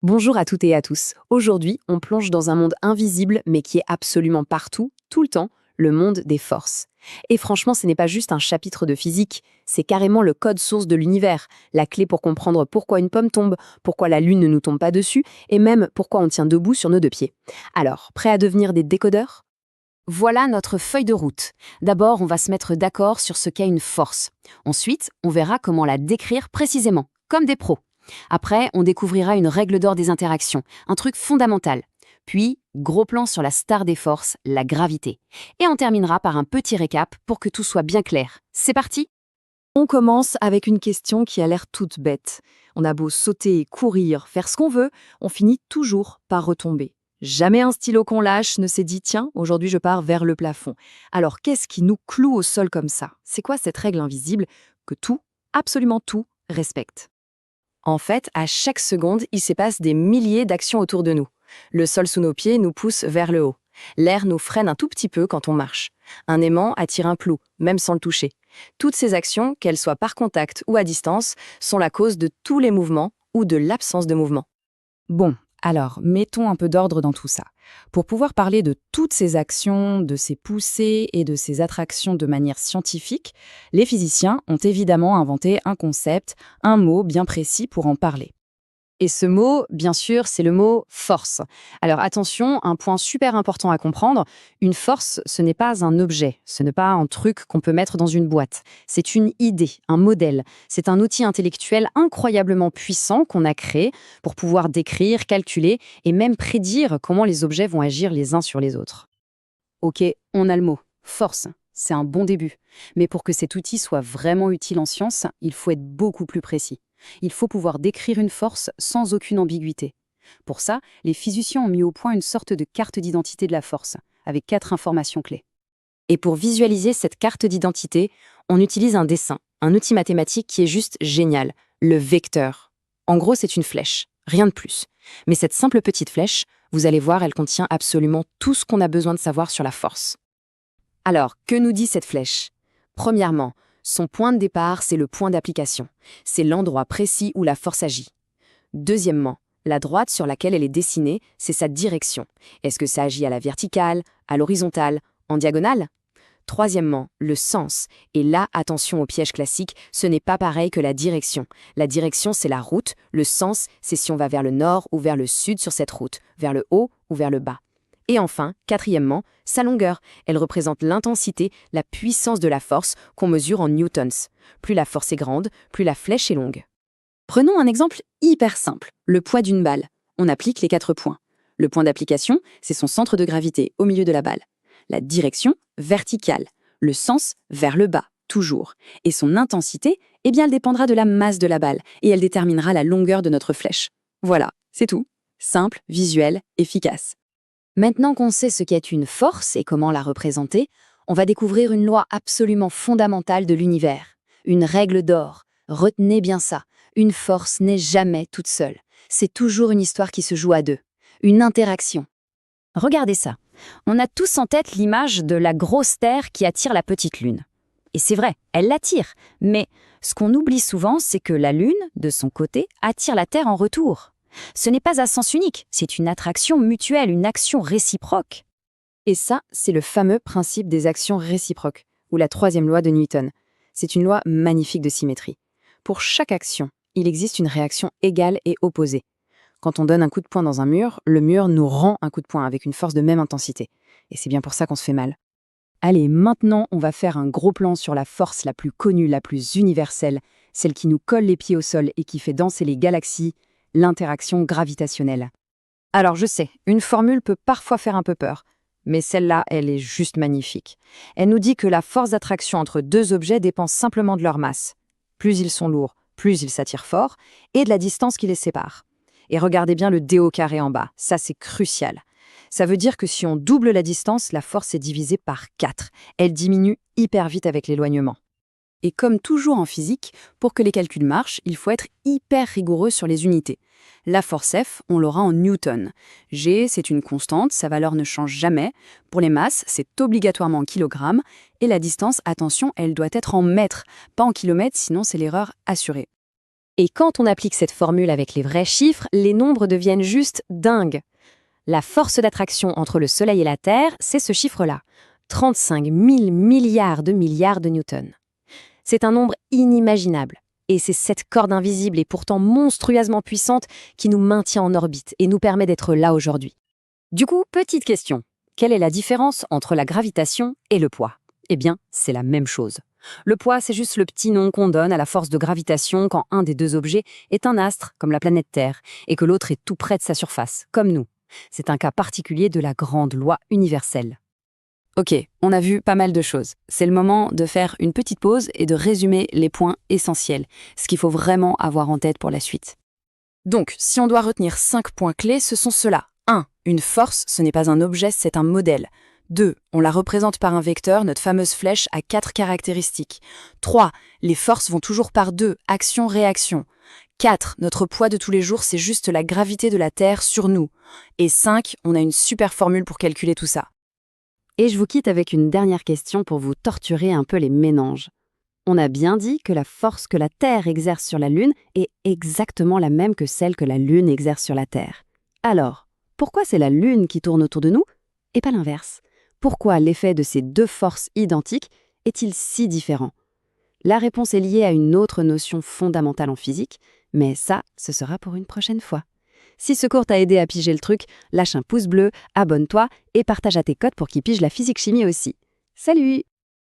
Bonjour à toutes et à tous. Aujourd'hui, on plonge dans un monde invisible mais qui est absolument partout, tout le temps, le monde des forces. Et franchement, ce n'est pas juste un chapitre de physique, c'est carrément le code source de l'univers, la clé pour comprendre pourquoi une pomme tombe, pourquoi la lune ne nous tombe pas dessus, et même pourquoi on tient debout sur nos deux pieds. Alors, prêt à devenir des décodeurs? Voilà notre feuille de route. D'abord, on va se mettre d'accord sur ce qu'est une force. Ensuite, on verra comment la décrire précisément, comme des pros. Après, on découvrira une règle d'or des interactions, un truc fondamental. Puis, gros plan sur la star des forces, la gravité. Et on terminera par un petit récap pour que tout soit bien clair. C'est parti? On commence avec une question qui a l'air toute bête. On a beau sauter, courir, faire ce qu'on veut, on finit toujours par retomber. Jamais un stylo qu'on lâche ne s'est dit «Tiens, aujourd'hui je pars vers le plafond». Alors qu'est-ce qui nous cloue au sol comme ça? C'est quoi cette règle invisible que tout, absolument tout, respecte? En fait, à chaque seconde, il se passe des milliers d'actions autour de nous. Le sol sous nos pieds nous pousse vers le haut. L'air nous freine un tout petit peu quand on marche. Un aimant attire un plou, même sans le toucher. Toutes ces actions, qu'elles soient par contact ou à distance, sont la cause de tous les mouvements ou de l'absence de mouvement. Bon, alors, mettons un peu d'ordre dans tout ça. Pour pouvoir parler de toutes ces actions, de ces poussées et de ces attractions de manière scientifique, les physiciens ont évidemment inventé un concept, un mot bien précis pour en parler. Et ce mot, bien sûr, c'est le mot force. Alors attention, un point super important à comprendre, une force, ce n'est pas un objet, ce n'est pas un truc qu'on peut mettre dans une boîte. C'est une idée, un modèle. C'est un outil intellectuel incroyablement puissant qu'on a créé pour pouvoir décrire, calculer et même prédire comment les objets vont agir les uns sur les autres. Ok, on a le mot, force. C'est un bon début. Mais pour que cet outil soit vraiment utile en science, il faut être beaucoup plus précis. Il faut pouvoir décrire une force sans aucune ambiguïté. Pour ça, les physiciens ont mis au point une sorte de carte d'identité de la force, avec 4 informations clés. Et pour visualiser cette carte d'identité, on utilise un dessin, un outil mathématique qui est juste génial, le vecteur. En gros, c'est une flèche, rien de plus. Mais cette simple petite flèche, vous allez voir, elle contient absolument tout ce qu'on a besoin de savoir sur la force. Alors, que nous dit cette flèche? Premièrement, son point de départ, c'est le point d'application. C'est l'endroit précis où la force agit. Deuxièmement, la droite sur laquelle elle est dessinée, c'est sa direction. Est-ce que ça agit à la verticale, à l'horizontale, en diagonale? Troisièmement, le sens. Et là, attention au piège classique, ce n'est pas pareil que la direction. La direction, c'est la route. Le sens, c'est si on va vers le nord ou vers le sud sur cette route, vers le haut ou vers le bas. Et enfin, quatrièmement, sa longueur. Elle représente l'intensité, la puissance de la force qu'on mesure en newtons. Plus la force est grande, plus la flèche est longue. Prenons un exemple hyper simple, le poids d'une balle. On applique les 4 points. Le point d'application, c'est son centre de gravité au milieu de la balle. La direction, verticale. Le sens, vers le bas, toujours. Et son intensité, eh bien, elle dépendra de la masse de la balle et elle déterminera la longueur de notre flèche. Voilà, c'est tout. Simple, visuel, efficace. Maintenant qu'on sait ce qu'est une force et comment la représenter, on va découvrir une loi absolument fondamentale de l'univers. Une règle d'or. Retenez bien ça. Une force n'est jamais toute seule. C'est toujours une histoire qui se joue à deux. Une interaction. Regardez ça. On a tous en tête l'image de la grosse Terre qui attire la petite Lune. Et c'est vrai, elle l'attire. Mais ce qu'on oublie souvent, c'est que la Lune, de son côté, attire la Terre en retour. Ce n'est pas à sens unique, c'est une attraction mutuelle, une action réciproque. Et ça, c'est le fameux principe des actions réciproques, ou la 3e loi de Newton. C'est une loi magnifique de symétrie. Pour chaque action, il existe une réaction égale et opposée. Quand on donne un coup de poing dans un mur, le mur nous rend un coup de poing avec une force de même intensité. Et c'est bien pour ça qu'on se fait mal. Allez, maintenant, on va faire un gros plan sur la force la plus connue, la plus universelle, celle qui nous colle les pieds au sol et qui fait danser les galaxies, l'interaction gravitationnelle. Alors je sais, une formule peut parfois faire un peu peur, mais celle-là, elle est juste magnifique. Elle nous dit que la force d'attraction entre deux objets dépend simplement de leur masse. Plus ils sont lourds, plus ils s'attirent fort, et de la distance qui les sépare. Et regardez bien le dé au carré en bas, ça c'est crucial. Ça veut dire que si on double la distance, la force est divisée par 4. Elle diminue hyper vite avec l'éloignement. Et comme toujours en physique, pour que les calculs marchent, il faut être hyper rigoureux sur les unités. La force F, on l'aura en newton. G, c'est une constante, sa valeur ne change jamais. Pour les masses, c'est obligatoirement en kilogrammes. Et la distance, attention, elle doit être en mètres, pas en kilomètres, sinon c'est l'erreur assurée. Et quand on applique cette formule avec les vrais chiffres, les nombres deviennent juste dingues. La force d'attraction entre le Soleil et la Terre, c'est ce chiffre-là, 35 000 milliards de newtons. C'est un nombre inimaginable. Et c'est cette corde invisible et pourtant monstrueusement puissante qui nous maintient en orbite et nous permet d'être là aujourd'hui. Du coup, petite question. Quelle est la différence entre la gravitation et le poids? Eh bien, c'est la même chose. Le poids, c'est juste le petit nom qu'on donne à la force de gravitation quand un des deux objets est un astre, comme la planète Terre, et que l'autre est tout près de sa surface, comme nous. C'est un cas particulier de la grande loi universelle. Ok, on a vu pas mal de choses. C'est le moment de faire une petite pause et de résumer les points essentiels, ce qu'il faut vraiment avoir en tête pour la suite. Donc, si on doit retenir 5 points clés, ce sont ceux-là. 1. Une force, ce n'est pas un objet, c'est un modèle. 2. On la représente par un vecteur, notre fameuse flèche, à 4 caractéristiques. 3. Les forces vont toujours par 2, action-réaction. 4. Notre poids de tous les jours, c'est juste la gravité de la Terre sur nous. Et 5. On a une super formule pour calculer tout ça. Et je vous quitte avec une dernière question pour vous torturer un peu les méninges. On a bien dit que la force que la Terre exerce sur la Lune est exactement la même que celle que la Lune exerce sur la Terre. Alors, pourquoi c'est la Lune qui tourne autour de nous et pas l'inverse? Pourquoi l'effet de ces deux forces identiques est-il si différent? La réponse est liée à une autre notion fondamentale en physique, mais ça, ce sera pour une prochaine fois. Si ce cours t'a aidé à piger le truc, lâche un pouce bleu, abonne-toi et partage à tes codes pour qu'ils pigent la physique-chimie aussi. Salut!